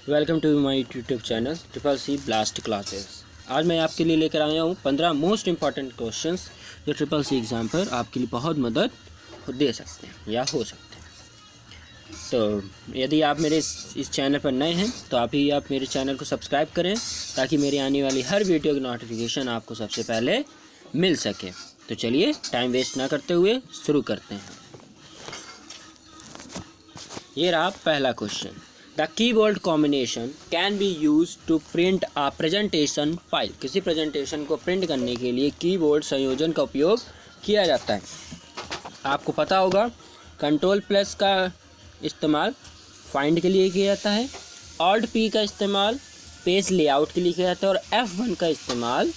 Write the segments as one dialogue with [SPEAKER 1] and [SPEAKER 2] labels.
[SPEAKER 1] Welcome to my YouTube channel triple C blast classes. आज मैं आपके लिए लेकर आया हूँ 15 मोस्ट इंपॉर्टेंट क्वेश्चंस जो ट्रिपल सी एग्ज़ाम पर आपके लिए बहुत मदद दे सकते हैं या हो सकते हैं। तो यदि आप मेरे इस चैनल पर नए हैं तो आप मेरे चैनल को सब्सक्राइब करें ताकि मेरी आने वाली हर वीडियो की नोटिफिकेशन आपको सबसे पहले मिल सके। तो चलिए टाइम वेस्ट ना करते हुए शुरू करते हैं। ये रहा पहला question. The keyboard combination can be use to print a presentation file. किसी प्रेजेंटेशन को प्रिंट करने के लिए कीबोर्ड संयोजन का उपयोग किया जाता है। आपको पता होगा कंट्रोल प्लस का इस्तेमाल फाइंड के लिए किया जाता है, ऑल्ट पी का इस्तेमाल पेज लेआउट के लिए किया जाता है और F1 का इस्तेमाल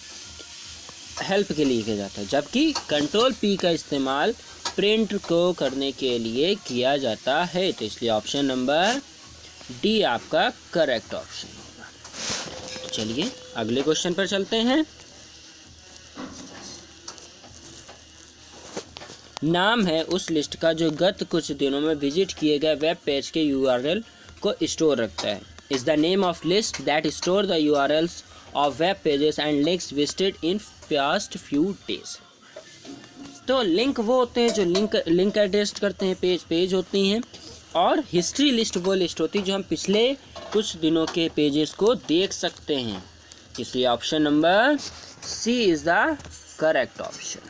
[SPEAKER 1] हेल्प के लिए किया जाता है, जबकि कंट्रोल पी का इस्तेमाल प्रिंट को करने के लिए किया जाता है। तो इसलिए ऑप्शन नंबर डी आपका करेक्ट ऑप्शन होगा। तो चलिए अगले क्वेश्चन पर चलते हैं। नाम है उस लिस्ट का जो गत कुछ दिनों में विजिट किए गए वेब पेज के URL को स्टोर रखता है। Is the name of list that store the URLs of web pages and links visited in past few days. तो लिंक वो होते हैं जो लिंक एड्रेस करते हैं, पेज होती हैं, और हिस्ट्री लिस्ट वो लिस्ट होती है जो हम पिछले कुछ दिनों के पेजेस को देख सकते हैं। इसलिए option number C is the correct option.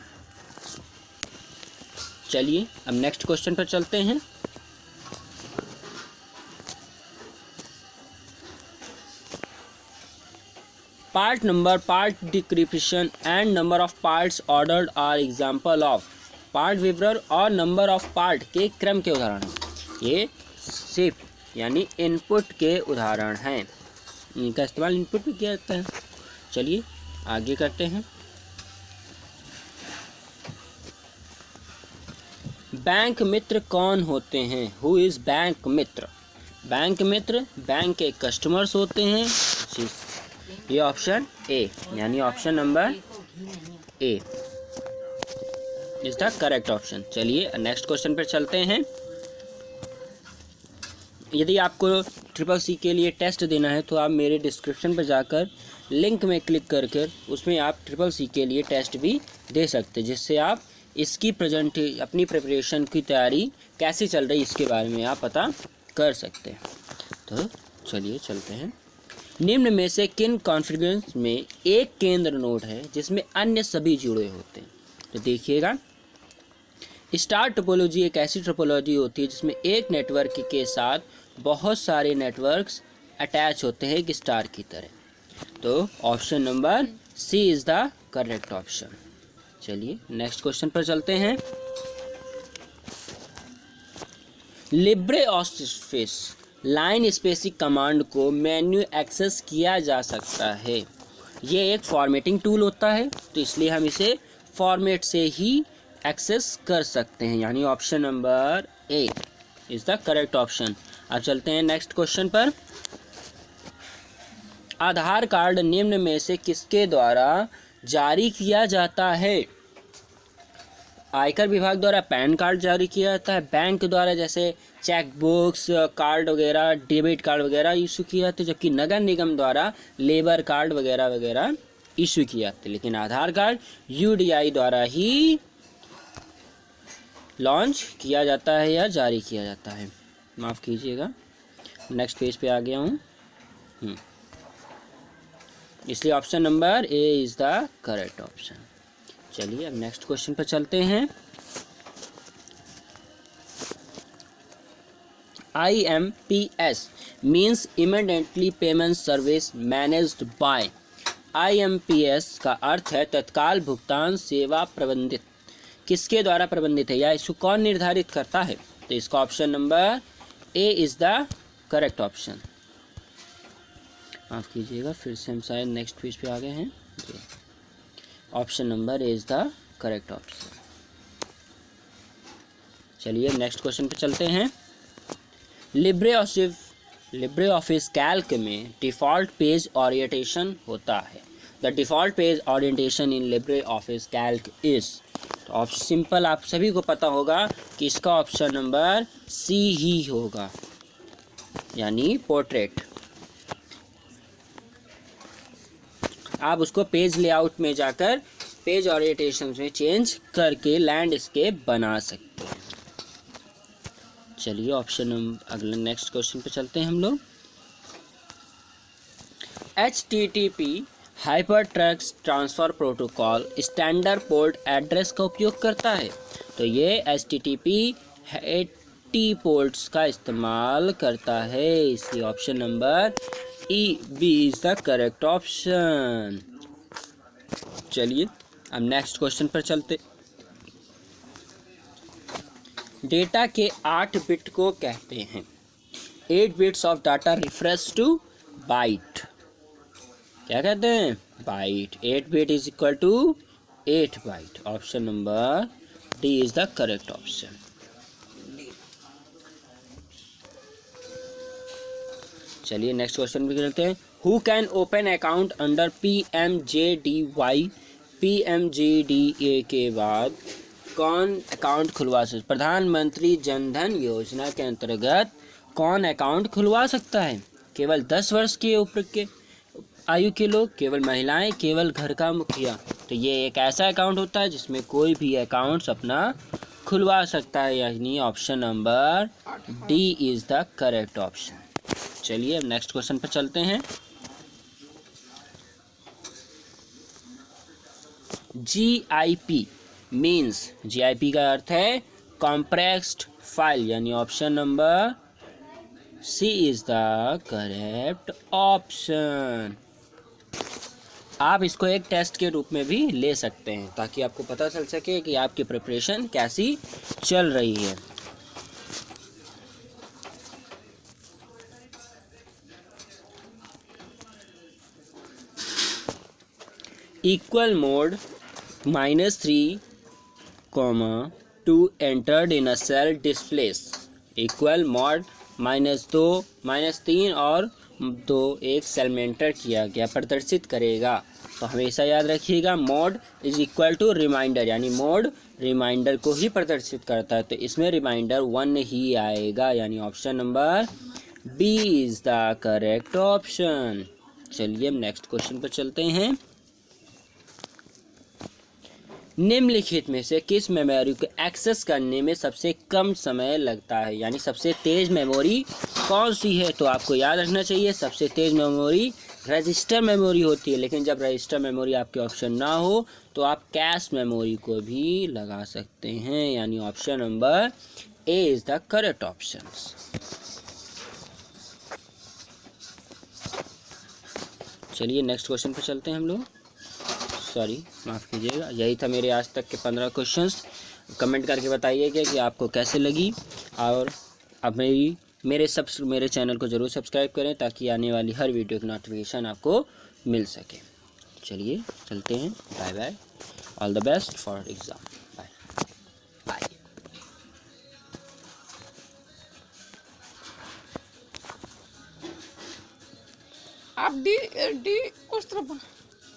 [SPEAKER 1] चलिए अब नेक्स्ट क्वेश्चन पर चलते हैं। Part number, part description and number of parts ordered are example of. Part विवरण और नंबर ऑफ पार्ट के क्रम के उदाहरण हैं। ये सिर्फ यानी इनपुट के उदाहरण हैं, इनका इस्तेमाल इनपुट में किया जाता है। चलिए आगे करते हैं। बैंक मित्र कौन होते हैं? Who is bank Mitra? Bank Mitra bank के कस्टमर्स होते हैं। ये ऑप्शन ए यानी option number A is the correct option. चलिए नेक्स्ट क्वेश्चन पर चलते हैं। यदि आपको ट्रिपल सी के लिए टेस्ट देना है तो आप मेरे डिस्क्रिप्शन पर जाकर लिंक में क्लिक करके उसमें आप ट्रिपल सी के लिए टेस्ट भी दे सकते हैं, जिससे आप इसकी अपनी प्रिपरेशन की तैयारी कैसी चल रही इसके बारे में आप पता कर सकते हैं। तो चलिए चलते हैं। निम्न में से किन कॉन्फ़िगरेशन में एक केंद्र नोड है जिसमें अन्य सभी जुड़े होते हैं? तो देखिएगा, स्टार टोपोलॉजी एक ऐसी टोपोलॉजी होती है जिसमें एक नेटवर्क के साथ बहुत सारे नेटवर्क्स अटैच होते हैं एक स्टार की तरह। तो option number C is the correct option. चलिए नेक्स्ट क्वेश्चन पर चलते हैं। Libre office line spacing command को मेन्यू एक्सेस किया जा सकता है। ये एक फॉर्मेटिंग टूल होता है, तो इसलिए हम इसे फॉर्मेट से ही एक्सेस कर सकते हैं, यानी option number A is the correct option. अब चलते हैं नेक्स्ट क्वेश्चन पर। आधार कार्ड निम्न में से किसके द्वारा जारी किया जाता है? आयकर विभाग द्वारा पैन कार्ड जारी किया जाता है, बैंक द्वारा जैसे चेक बुक्स, कार्ड वगैरह, डेबिट कार्ड वगैरह इशू किए जाते हैं, जबकि नगर निगम द्वारा लेबर कार्ड वगैरह वगैरह इशू किए जाते हैं। लेकिन आधार कार्ड UDI द्वारा ही लॉन्च किया जाता है या जारी किया जाता है। माफ़ कीजिएगा, नेक्स्ट पेज पे आ गया हूँ। इसलिए option number A is the correct option. चलिए अब नेक्स्ट क्वेश्चन पर चलते हैं। IMPS means immediately payment service managed by. IMPS का अर्थ है तत्काल भुगतान सेवा प्रबंधित। किसके द्वारा प्रबंधित है या इसको कौन निर्धारित करता है? तो इसका option number A is the correct option. माफ़ कीजिएगा, फिर से हम शायद नेक्स्ट पेज पे आ गए हैं। Option number A is the correct option. चलिए नेक्स्ट क्वेश्चन पे चलते हैं। लिब्रे ऑफिस कैल्क में डिफ़ॉल्ट पेज ओरिएंटेशन होता है। The default page orientation in Libre office Calc is. तो ऑप्शन सिंपल आप सभी को पता होगा कि इसका ऑप्शन नंबर सी ही होगा, यानी पोर्ट्रेट। आप उसको पेज लेआउट में जाकर पेज ओरिएंटेशन में चेंज करके लैंडस्केप बना सकते हैं। चलिए ऑप्शन अगले नेक्स्ट क्वेश्चन पे चलते हैं हम लोग। HTTP hyper text transfer protocol standard port address का उपयोग करता है। तो ये HTTP 80 पोर्ट्स का इस्तेमाल करता है, इसलिए option number E B is the correct option. चलिए अब नेक्स्ट क्वेश्चन पर चलते। डेटा के 8 बिट को कहते हैं। 8 bits of data refers to byte. क्या कहते हैं? Byte. 8 bit is equal to 8 byte. Option number D is the correct option. चलिए नेक्स्ट क्वेश्चन भी करते हैं। Who can open account under PMJDY? PMJDA के बाद कौन अकाउंट खुलवा सकता? प्रधानमंत्री जन धन योजना के अंतर्गत कौन अकाउंट खुलवा सकता है? केवल 10 वर्ष के ऊपर के आयु के लोग, केवल महिलाएं, केवल घर का मुखिया। तो ये एक ऐसा अकाउंट होता है जिसमें कोई भी अकाउंट्स अपना खुलवा सकता है, यानी option number D is the correct option. चलिए अब नेक्स्ट क्वेश्चन पर चलते हैं। GIP मीन्स, GIP का अर्थ है कॉम्प्रेस्ड फाइल, यानी option number C is the correct option. आप इसको एक टेस्ट के रूप में भी ले सकते हैं ताकि आपको पता चल सके कि आपकी प्रिपरेशन कैसी चल रही है। Equal mod -3, 2 entered in a cell displays. Equal mod -2, -3 और 2 एक सेल में एंटर किया गया प्रदर्शित करेगा। तो हमेशा याद रखिएगा mod is equal to remainder, यानी मोड रिमाइंडर को ही प्रदर्शित करता है, तो इसमें रिमाइंडर 1 ही आएगा, यानी option number B is the correct option. चलिए हम नेक्स्ट क्वेश्चन पर चलते हैं। निम्नलिखित में से किस मेमोरी को एक्सेस करने में सबसे कम समय लगता है, यानी सबसे तेज़ मेमोरी कौन सी है? तो आपको याद रखना चाहिए सबसे तेज़ मेमोरी रजिस्टर मेमोरी होती है, लेकिन जब रजिस्टर मेमोरी आपके ऑप्शन ना हो तो आप कैश मेमोरी को भी लगा सकते हैं, यानी option number A is the correct option. चलिए नेक्स्ट क्वेश्चन पर चलते हैं हम लोग। सॉरी माफ़ कीजिएगा, यही था मेरे आज तक के 15 क्वेश्चंस। कमेंट करके बताइएगा कि आपको कैसे लगी, और आप मेरे चैनल को ज़रूर सब्सक्राइब करें ताकि आने वाली हर वीडियो की नोटिफिकेशन आपको मिल सके। चलिए चलते हैं, bye bye, all the best for exam, bye bye.
[SPEAKER 2] आप डी उस तरफ